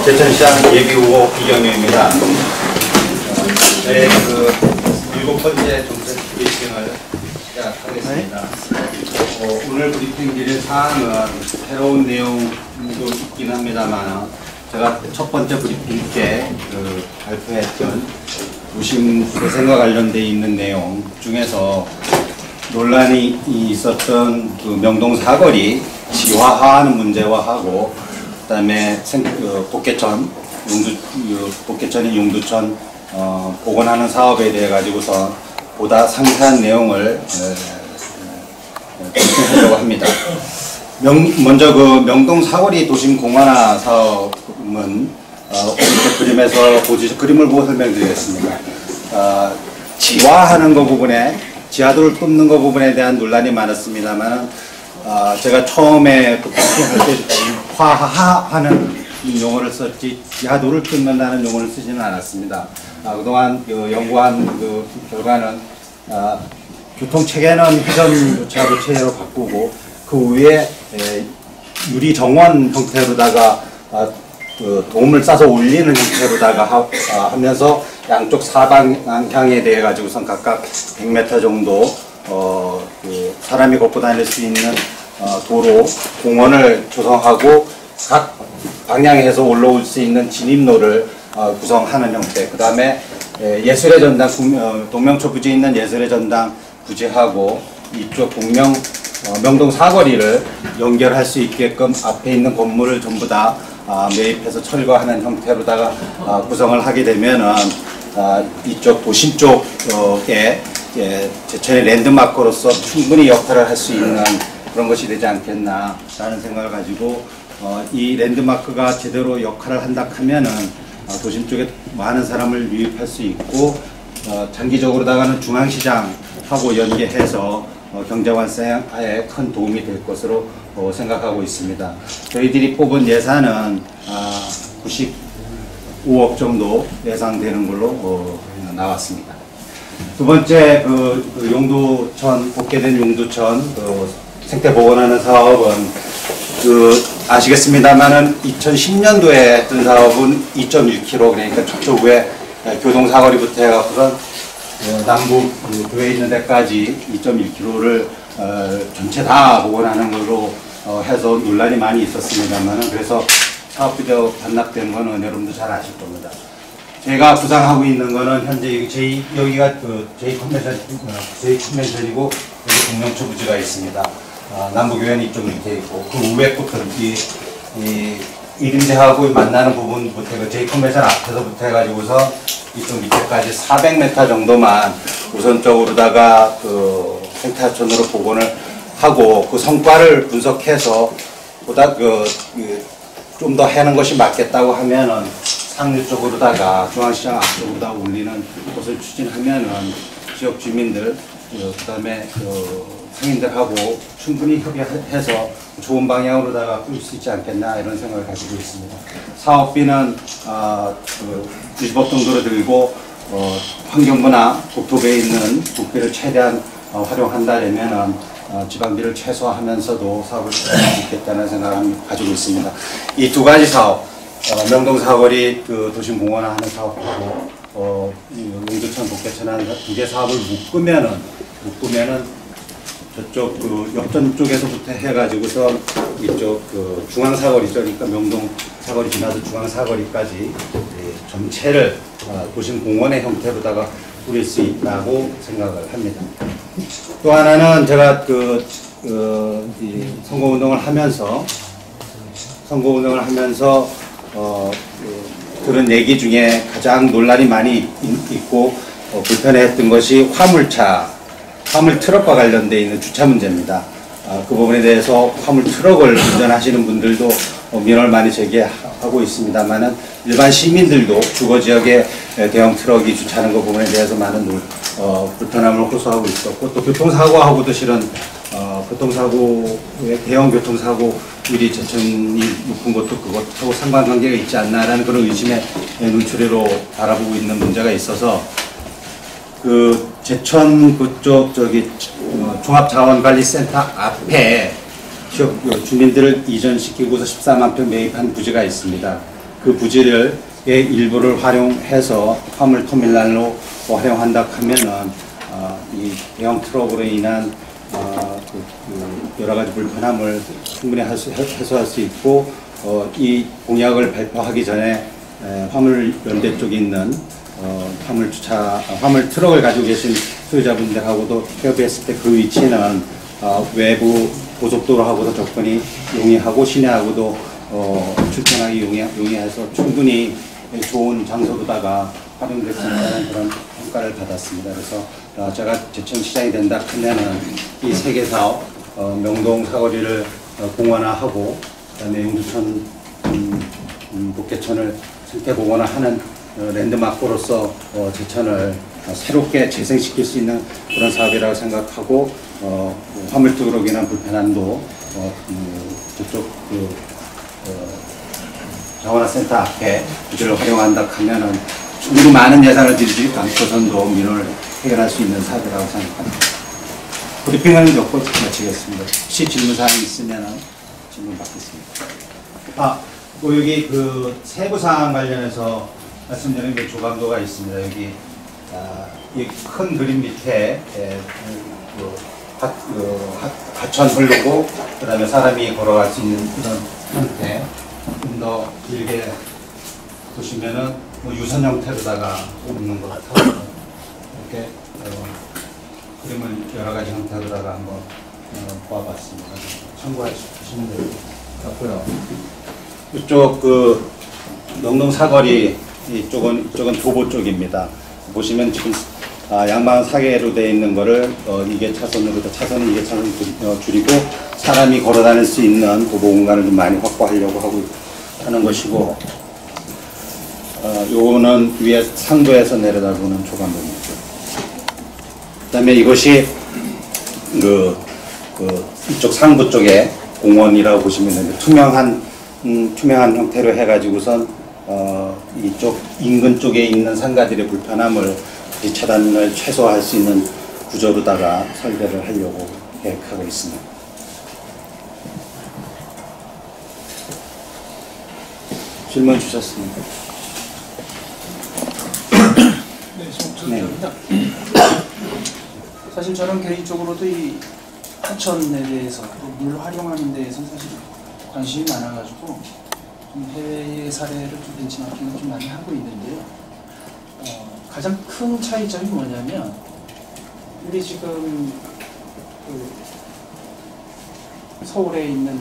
제천시장 예비후보 이경유입니다. 저의 그 7번째 정책 브리핑을 시작하겠습니다. 오늘 브리핑 드릴 사항은 새로운 내용도 있긴 합니다만, 제가 첫 번째 브리핑 때 발표했던 도심 재생과 관련되어 있는 내용 중에서 논란이 있었던 그 명동 사거리 지화하는 문제와 그다음에 복개천, 복개천인 용두천 복원하는 사업에 대해 가지고서 보다 상세한 내용을 발표하려고 합니다. 먼저 그 명동 사거리 도심 공원화 사업은 오른쪽 그림에서 그림을 보고 설명드리겠습니다. 지화하는 거 부분에 지하도를 뚫는 거 부분에 대한 논란이 많았습니다만, 제가 처음에 할 때 지화하는 용어를 썼지 지하도를 뚫는다는 용어를 쓰지는 않았습니다. 그동안 연구한 결과는 교통체계는 회전 지하도 체계로 바꾸고 그 위에 유리 정원 형태로다가 도움을 싸서 올리는 형태로다가 하면서 양쪽 사방향에 대해 가지고선 각각 100m 정도 사람이 걷고 다닐 수 있는 도로, 공원을 조성하고 각 방향에서 올라올 수 있는 진입로를 구성하는 형태. 그 다음에 예술의 전당, 동명초 부지에 있는 예술의 전당 부지하고 이쪽 명동 사거리를 연결할 수 있게끔 앞에 있는 건물을 전부 다 매입해서 철거하는 형태로다가 구성을 하게 되면은 이쪽 도심 쪽에 제천의 랜드마크로서 충분히 역할을 할 수 있는 그런 것이 되지 않겠나라는 생각을 가지고 이 랜드마크가 제대로 역할을 한다 하면은 도심 쪽에 많은 사람을 유입할 수 있고 장기적으로다가는 중앙시장하고 연계해서 경제 활성화에 큰 도움이 될 것으로 생각하고 있습니다. 저희들이 뽑은 예산은 95억 정도 예상되는 걸로 나왔습니다. 두 번째 용두천, 복개된 용두천 생태 복원하는 사업은 아시겠습니다만은 2010년도에 했던 사업은 2.1km, 그러니까 저쪽에 교동사거리부터 해갖고선 남북 교에 있는 데까지 2.1km를 전체 다 복원하는 걸로 해서 논란이 많이 있었습니다만은, 그래서 사업비가 반납된 거는 여러분도 잘 아실 겁니다. 제가 구상하고 있는 거는 현재 여기가 제2컨벤션이고 여기 동명초 부지가 있습니다. 남북교회는 이쪽 밑에 있고 그 위에 끝은 이 이림대하고 만나는 부분부터 제2컨벤션 앞에서부터 해가지고서 이쪽 밑에까지 400m 정도만 우선적으로다가 생태하천으로 복원을 하고 그 성과를 분석해서 보다 좀 더 하는 것이 맞겠다고 하면은 상류 쪽으로다가 중앙시장 앞쪽으로다가 올리는 것을 추진하면은 지역 주민들 그다음에 상인들하고 충분히 협의해서 좋은 방향으로다가 끌 수 있지 않겠나 이런 생각을 가지고 있습니다. 사업비는 90억 정도로 들고 환경부나 국토부에 있는 국비를 최대한 활용한다면은 지방비를 최소화하면서도 사업을 추진할 수 있겠다는 생각을 가지고 있습니다. 이 두 가지 사업, 명동 사거리 도심공원화하는 사업하고 용두천, 복개천 하는 두 개 사업을 묶으면은 저쪽 역전 쪽에서부터 해가지고서 이쪽 중앙사거리죠. 그러니까 명동 사거리 지나서 중앙사거리까지 전체를 도심공원의 형태로다가 꾸릴 수 있다고 생각을 합니다. 또 하나는 제가 선거운동을 하면서 들은 얘기 중에 가장 논란이 많이 있고 불편해했던 것이 화물 트럭과 관련되어 있는 주차 문제입니다. 그 부분에 대해서 화물 트럭을 운전하시는 분들도 민원을 많이 제기하고 있습니다만은 일반 시민들도 주거 지역에 대형 트럭이 주차하는 그 부분에 대해서 많은 불편함을 호소하고 있었고, 또 교통사고하고도 실은 대형 교통사고율이 제천이 높은 것도 그것하고 상관관계가 있지 않나라는 그런 의심의 눈초리로 바라보고 있는 문제가 있어서 제천 그쪽 종합자원관리센터 앞에 지역 주민들을 이전시키고서 14만 평 매입한 부지가 있습니다. 그 부지를 의 일부를 활용해서 화물 터미널로 활용한다 하면은 이 대형 트럭으로 인한 여러 가지 불편함을 충분히 해소할 수 있고 이 공약을 발표하기 전에 화물 연대 쪽에 있는 화물 트럭을 가지고 계신 소유자분들하고도 협의했을 때 그 위치는 외부 고속도로하고도 접근이 용이하고 시내하고도 출퇴근하기 용이해서 충분히 좋은 장소로다가 활용될 수 있다는 그런 평가를 받았습니다. 그래서 제가 제천시장이 된다 하면은 이 세 개 사업, 명동 사거리를 공원화하고 그다음에 용두천 북계천을 생태 공원화하는 랜드마크로서 제천을 새롭게 재생시킬 수 있는 그런 사업이라고 생각하고 화물 쪽으로 인한 불편함도 저쪽 자원화센터 앞에 부지를 활용한다 하면은 충분히 많은 예산을 들이지 않고선도 민원을 해결할 수 있는 사업이라고 생각합니다. 브리핑을 몇 번 마치겠습니다. 혹시 질문사항이 있으면 질문 받겠습니다. 여기 그 세부사항 관련해서 말씀드린 게 조감도가 있습니다. 여기 이 큰 그림 밑에 하천 흐르고 그다음에 사람이 걸어갈 수 있는 그런 형태 좀 더 길게 보시면은 유선 형태로다가 오는 것 같아요. 이렇게 그림을 여러 가지 형태로다가 한번 보아봤습니다. 참고하시면 될 것 같고요. 이쪽 그 명동 사거리 이쪽은 도보 쪽입니다. 보시면 지금 양방 4개로 되어 있는 거를 이게 차선으로 차선이 이게 차선을 줄이고 사람이 걸어 다닐 수 있는 도보 공간을 좀 많이 확보하려고 하는 것이고 요거는 위에 상도에서 내려다보는 조감도입니다. 그다음에 이것이 이쪽 상부 쪽에 공원이라고 보시면 되는데 투명한 형태로 해가지고선 이쪽 인근 쪽에 있는 상가들의 불편함을 차단을 최소화할 수 있는 구조로다가 설계를 하려고 계획하고 있습니다. 질문 주셨습니다. 네, 정청입니다. 사실 저는 개인적으로도 이 하천에 대해서 물 활용하는 데에서 사실 관심이 많아가지고 좀 해외의 사례를 좀 벤치마킹을 좀 많이 하고 있는데요. 가장 큰 차이점이 뭐냐면 우리 지금 서울에 있는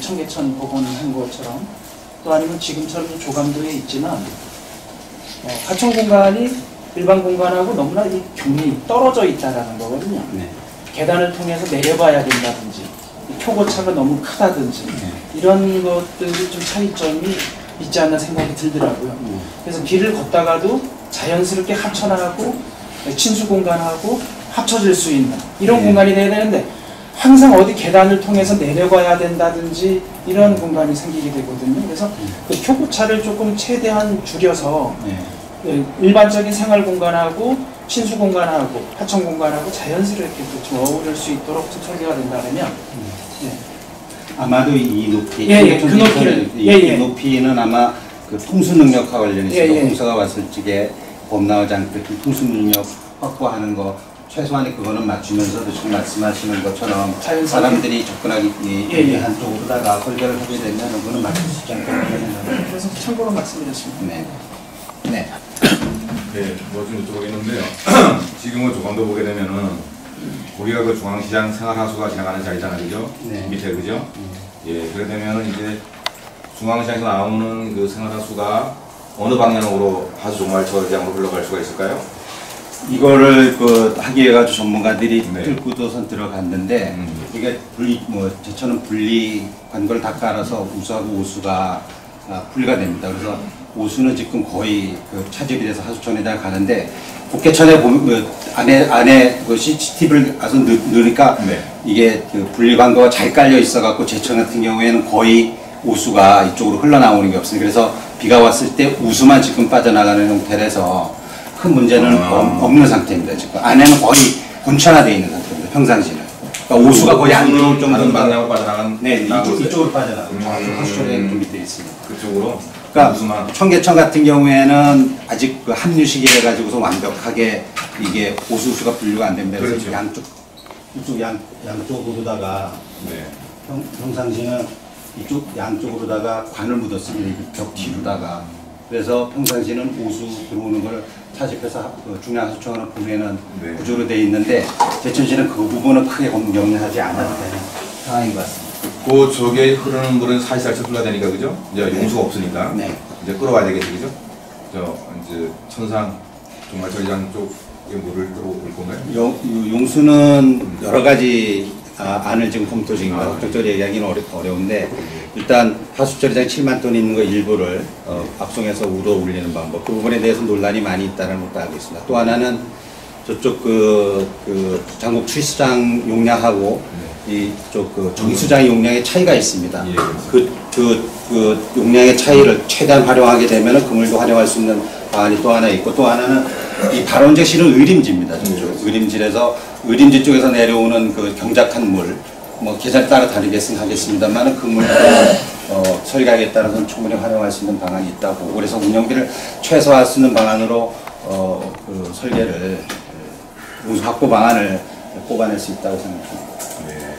청계천 복원한 것처럼 또 아니면 지금처럼 조감도에 있지만 하천 공간이 일반 공간하고 너무나 이 격리 떨어져 있다라는 거거든요. 네. 계단을 통해서 내려봐야 된다든지 표고차가 너무 크다든지 이런 것들이 좀 차이점이 있지 않나 생각이 들더라고요. 그래서 길을 걷다가도 자연스럽게 하천하고 친수 공간하고 합쳐질 수 있는 이런 공간이 돼야 되는데 항상 어디 계단을 통해서 내려가야 된다든지 이런 공간이 생기게 되거든요. 그래서 그 표고차를 조금 최대한 줄여서 일반적인 생활 공간하고 친수 공간하고 하천 공간하고 자연스럽게 좀 어우를 수 있도록 좀 설계가 된다면 아마도 이 높이, 그 높이를 이 높이는 아마 그 통수 능력과 관련해서 홍수가 왔을 적에 범나오지 않게 통수 능력 확보하는 거 최소한의 그거는 맞추면서도 지금 말씀하시는 것처럼 사람들이 접근하기 유리한 쪽으로다가 설계를 하게 되면 그거는 맞출 수 있지 않을까 생각합니다. 그래서 참고로 말씀드렸습니다. 네. 네, 뭐 좀 여쭤보겠는데요. 지금은 조감도 보게 되면은 거기가 그 중앙시장 생활하수가 지나가는 자리잖아요, 그죠? 네. 밑에 그죠? 예, 그렇게 되면은 이제 중앙시장에서 나오는 그 생활하수가 어느 방향으로 하수 종말처장으로 흘러갈 수가 있을까요? 이거를 하기 위해 가지고 전문가들이 네. 뚫고도선 들어갔는데 이게 제천은 분리 관걸 다 깔아서 우수하고 오수가 분리가 됩니다. 그래서 오수는 지금 거의 차질이 돼서 하수천에다 가는데 북계천에 보면 안에 CCTV를 가서 넣으니까 이게 분리 관거가 잘 깔려 있어갖고 제천 같은 경우에는 거의 오수가 이쪽으로 흘러나오는 게 없습니다. 그래서 비가 왔을 때 우수만 지금 빠져나가는 형태라서 큰 문제는 없는 상태입니다. 지금 안에는 거의 본천화되어 있는 상태입니다. 평상시는. 그러니까 오수가 거의 안 들어올 다른 정도로 방향으로 빠져나간 네, 나가고 있어요? 이쪽으로 빠져나가요. 하수처리장이 좀 밑에 있습니다. 그쪽으로. 그러니까 우수만. 청계천 같은 경우에는 아직 그 합류 시기를 가지고서 완벽하게 이게 오수수가 분류가 안 됩니다. 그래서 그렇죠. 이쪽 양쪽으로다가 네. 평상시는 이쪽 양쪽으로다가 관을 묻었습니다. 이 벽 뒤로다가. 그래서 평상시는 오수 들어오는 걸 차집해서 중앙하수청으로 보내는 네. 구조로 되어 있는데 제천시는 그 부분은 크게 염려하지 않아도 되는 상황인 것 같습니다. 그 저게 흐르는 물은 살살살 흘러야 되니까 그죠? 이제 용수가 없으니까 네. 이제 끌어와야 되겠지 그죠? 저 이제 천상 정말 처리장 쪽에 물을 끌어올 건가요? 용수는 여러 가지 안을 지금 검토 중입니다. 적절히 얘기하기는 어려운데 일단 하수처리장 7만 톤 있는 거 일부를 압송해서 우러 올리는 방법 그 부분에 대해서 논란이 많이 있다는 것도 알고 있습니다. 또 하나는 저쪽 그 장곡 출수장 용량하고 이쪽 그 정수장 용량의 차이가 있습니다. 예. 그 용량의 차이를 최대한 활용하게 되면 그물도 활용할 수 있는 방안이 또 하나 있고 또 하나는 이 발원제 실은 의림지입니다. 의림지에서 의림지 쪽에서 내려오는 그 경작한 물, 뭐 계절에 따라 다르겠습니다만 그 물도 설계하기에 따라서는 충분히 활용할 수 있는 방안이 있다고. 그래서 운영비를 최소화할 수 있는 방안으로 그 설계를 우수 확보 방안을 뽑아낼 수 있다고 생각합니다. 네.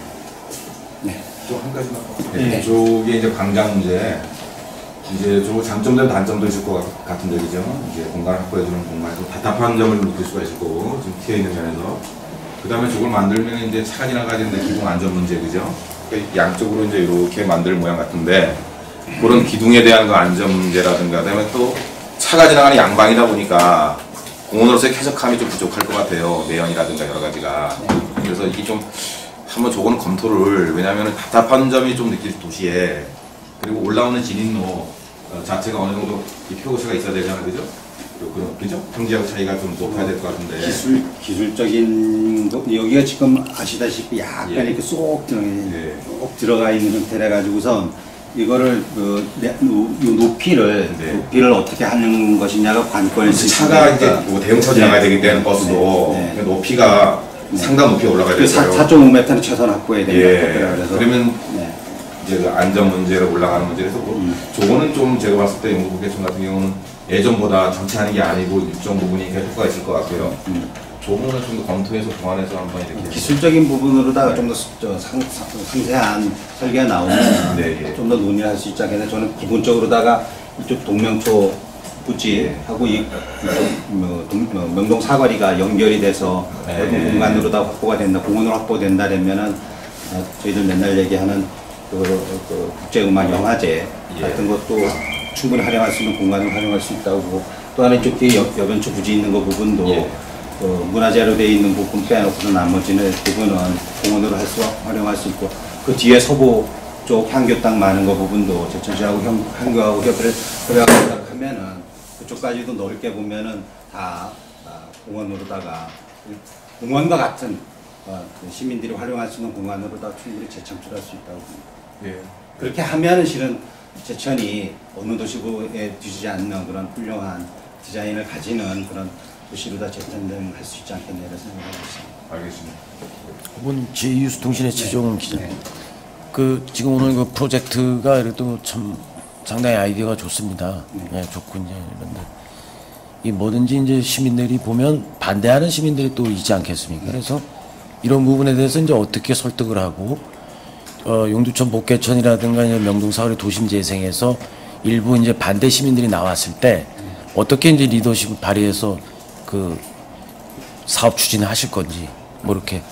네. 또 한 가지만. 네. 저게 이제 광장 문제. 이제 저 장점된 단점도 있을 것 같은 얘기죠. 이제 공간을 확보해주는 공간에서 답답한 점을 느낄 수가 있을 거고 지금 튀어 있는 면에서. 그 다음에 저걸 만들면 이제 차가 지나가는데 기둥 안전 문제 그죠? 그러니까 양쪽으로 이제 이렇게 만들 모양 같은데 그런 기둥에 대한 그 안전 문제라든가 그다음에 또 차가 지나가는 양방이다 보니까 공원으로서의 쾌적함이 좀 부족할 것 같아요. 매연이라든가 여러 가지가. 그래서 이게 좀 한번 저거는 검토를 왜냐하면 답답한 점이 좀 느낄 도시에 그리고 올라오는 진입로 자체가 어느 정도 이 표고시가 있어야 되잖아요, 그죠? 그죠? 평지하고 차이가 좀 높아야 될 것 같은데. 기술적인 거, 여기가 지금 아시다시피 약간 예. 이렇게 쏙 예. 들어가 있는 형태라 가지고선 이거를 요 높이를 어떻게 하는 것이냐가 관건일 수 차가 이제 있으니까. 뭐 대형차 지나가야 되기 때문에 버스도 네. 그 높이가 상당 높이 올라가야 그 돼요. 4.5m는 최소한 확보해야 된다. 예. 그래서 그러면 네. 이제 그 안전 문제로 올라가는 문제에서 저거는 좀 제가 봤을 때 연구국계청 같은 경우는 예전보다 전체하는 게 아니고 일정 부분이 효과가 있을 것 같고요. 저 부분은 좀 더 검토해서 보완해서 한번 이렇게 기술적인 부분으로다가 좀 더 상세한 설계가 나오면 네, 예. 좀 더 논의를 할 수 있지 않겠나. 저는 기본적으로다가 이쪽 동명초 부지하고 명동 사거리가 연결이 돼서 네. 넓은 공간으로다 확보가 된다, 공원으로 확보된다면은 저희들 맨날 얘기하는 그 국제음악 영화제 같은 것도 충분히 활용할 수 있는 공간을 활용할 수 있다고 보고 또 하나 이쪽 뒤에 여변초 부지 있는 거 부분도 예. 문화재로 되어 있는 부분 빼놓고서 나머지는 부분은 공원으로 활용할 수 있고 그 뒤에 서부 쪽 향교 땅 많은 거 부분도 제천시하고 향교하고 협의를 하면은 그쪽까지도 넓게 보면은 다 공원으로다가 공원과 같은 그 시민들이 활용할 수 있는 공간으로다 충분히 재창출할 수 있다고 봅니다. 예. 그렇게 하면은 실은 제천이 어느 도시부에 뒤지지 않는 그런 훌륭한 디자인을 가지는 그런 도시로다 재편할 수 있지 않겠냐 이런 생각을 하고 있습니다. 알겠습니다. 이번 제2유스통신의 최종 기자. 그 지금 오늘 그 프로젝트가 그래도 참 상당히 아이디어가 좋습니다. 예, 좋고 이제 이런데 이 뭐든지 이제 시민들이 보면 반대하는 시민들이 또 있지 않겠습니까? 그래서 이런 부분에 대해서 이제 어떻게 설득을 하고 용두천 목계천이라든가 이제 명동 사거리 도심 재생에서 일부 이제 반대 시민들이 나왔을 때 어떻게 이제 리더십을 발휘해서 그 사업 추진을 하실 건지 뭐 이렇게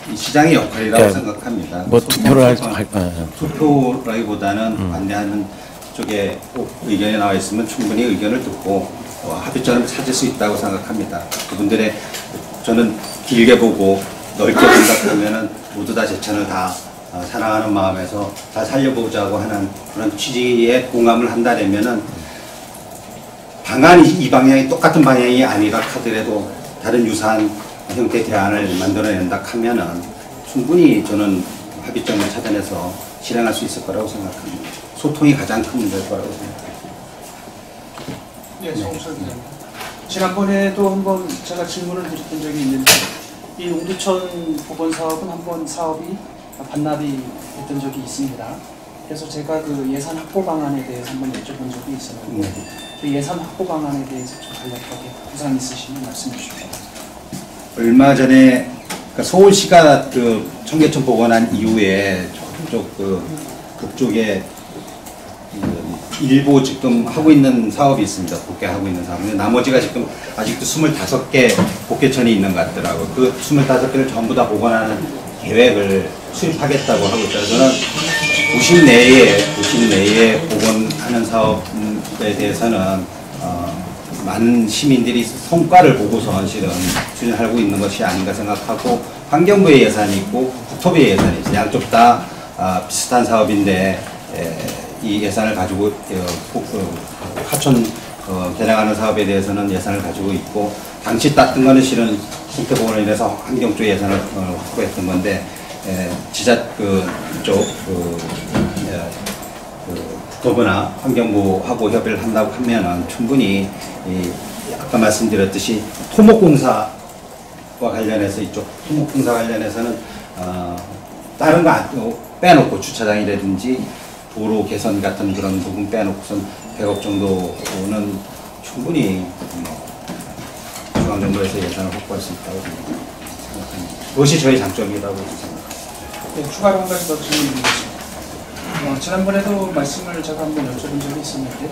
이 시장의 역할이라고 네. 생각합니다. 뭐 투표를 할 투표라기보다는 반대하는 쪽에 꼭 의견이 나와 있으면 충분히 의견을 듣고 합의점을 찾을 수 있다고 생각합니다. 그분들의 저는 길게 보고 넓게 생각하면은 모두 다 제천을 다 사랑하는 마음에서 다 살려보자고 하는 그런 취지에 공감을 한다면은 방안이 이 방향이 똑같은 방향이 아니라 하더라도 다른 유사한 형태의 대안을 만들어낸다 하면은 충분히 저는 합의점을 찾아내서 실행할 수 있을 거라고 생각합니다. 소통이 가장 큰 문제일 거라고 생각합니다. 네, 송철 기자님. 지난번에도 한번 제가 질문을 드렸던 적이 있는데 이 옹두천 복원 사업은 한번 사업이 반납이 됐던 적이 있습니다. 그래서 제가 그 예산 확보 방안에 대해서 한번 여쭤본 적이 있었는데 그 예산 확보 방안에 대해서 좀 간략하게 구상 있으시면 말씀해 주십시오. 얼마 전에 그러니까 서울시가 그 청계천 복원한 이후에 저쪽 그쪽에 일부 지금 하고 있는 사업이 있습니다. 복개하고 있는 사업. 근데 나머지가 지금 아직도 25개 복개천이 있는 것 같더라고요. 그 25개를 전부 다 복원하는 계획을 수립하겠다고 하고 있어요. 저는 도심 내에 복원하는 사업에 대해서는 많은 시민들이 성과를 보고서 실은 추진하고 있는 것이 아닌가 생각하고 환경부의 예산이 있고 국토부의 예산이 있어요. 양쪽 다 비슷한 사업인데 이 예산을 가지고 하천 개량하는 사업에 대해서는 예산을 가지고 있고 당시 땄던 거는 실은 생태복원을 인해서 환경 쪽 예산을 확보했던 건데 지자 그쪽 국토부나 환경부하고 협의를 한다고 하면은 충분히 아까 말씀드렸듯이 토목공사와 관련해서 이쪽 토목공사 관련해서는 다른 거 빼놓고 주차장이라든지 도로 개선 같은 그런 부분 빼놓고선 100억 정도는 충분히 중앙정부에서 예산을 확보할 수 있다고 생각합니다. 그것이 저희 장점이라고 생각합니다. 네, 추가로 한 가지 더 질문드리겠습니다. 지난번에도 말씀을 제가 한번 여쭤본 적이 있었는데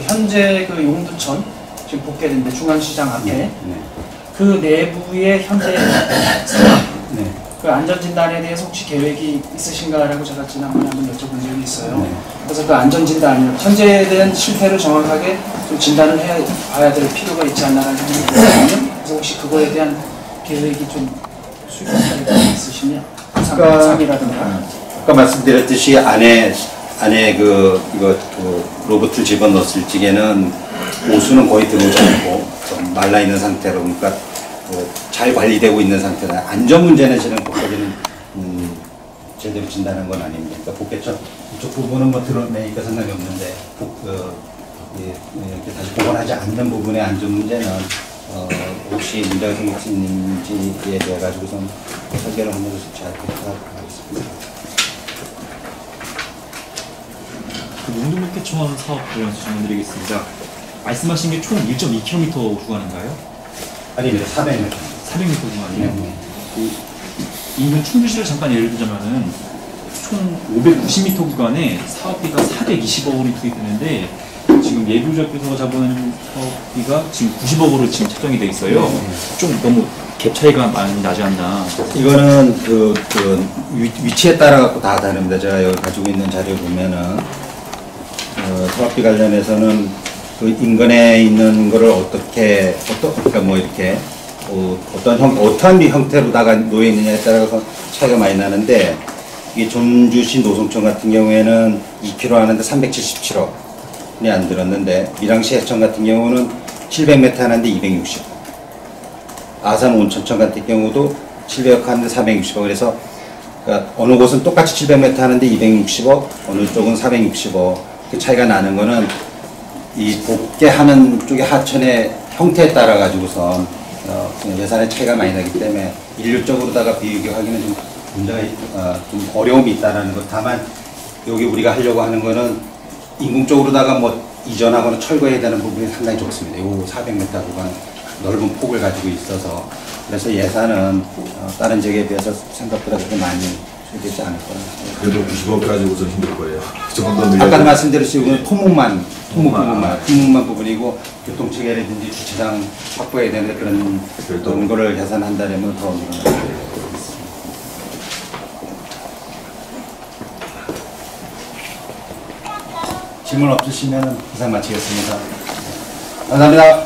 현재 그 용두천 지금 복개된데 중앙시장 앞에 네. 그 내부의 현재 상황 네. 그 안전진단에 대해서 혹시 계획이 있으신가라고 제가 지난번에 한번 여쭤본 적이 있어요. 네. 그래서 그 안전진단, 현재에 대한 실태를 정확하게 좀 진단을 해봐야 될 필요가 있지 않나라는 생각이 들거든요. 그래서 혹시 그거에 대한 계획이 좀 수립하게 있으시면 상이라든가. 아까 말씀드렸듯이 안에 이거 로봇을 집어넣었을 적에는 오수는 거의 들어오지 않고 좀 말라 있는 상태로 그러니까 잘 관리되고 있는 상태다. 안전 문제는 실은 복개는 제대로 진단한 건 아닙니다. 그러니까 복개천 이쪽 부분은 뭐 드러내니까 상관이 없는데 이렇게 다시 복원하지 않는 부분의 안전 문제는 혹시 문제가 생기는지에 대해 가지고선 설계를 하면서 잘 하도록 하겠습니다. 그 용두목개천 사업 관련해서 질문드리겠습니다. 말씀하신 게 총 1.2km 구간인가요? 아닙니다. 400m. 400m 구간이요? 인근 충주시를 잠깐 예를 들자면은 총 590m 구간에 사업비가 420억 원이 투입되는데 지금 예비조합에서 잡은 사업비가 지금 90억으로 지금 책정이 돼 있어요. 좀 너무 갭 차이가 많이 나지 않나. 이거는 위치에 따라 갖고 다 다릅니다. 제가 여기 가지고 있는 자료 보면은 사업비 관련해서는 그 인근에 있는 거를 그러니까 뭐 이렇게 어떤 형태로다가 놓여 있느냐에 따라서 차이가 많이 나는데 이 전주시 노송천 같은 경우에는 2km 하는데 377억이 안 들었는데 밀양시 해천 같은 경우는 700m 하는데 260억. 아산 온천천 같은 경우도 700억 하는데 460억. 그래서 그러니까 어느 곳은 똑같이 700m 하는데 260억, 어느 쪽은 460억. 그 차이가 나는 거는 이 복개하는 쪽의 하천의 형태에 따라 가지고선 예산의 차이가 많이 나기 때문에 일률적으로다가 비교하기는 좀 문제가 좀 어려움이 있다라는 것. 다만 여기 우리가 하려고 하는 거는 인공적으로다가 뭐 이전하거나 철거해야 되는 부분이 상당히 좋습니다. 요 400m 구간 넓은 폭을 가지고 있어서 그래서 예산은 다른 지역에 비해서 생각보다 그렇게 많이 되지 않을 거라. 그래도 90억 가지고 좀 힘들 거예요. 조금 더 아까 말씀드렸듯이 토목만 부분이고 교통체계라든지 주차장 확보해야 되는데 그런 거를 계산한다면 더 늘어나요. 질문 없으시면 이상 마치겠습니다. 감사합니다.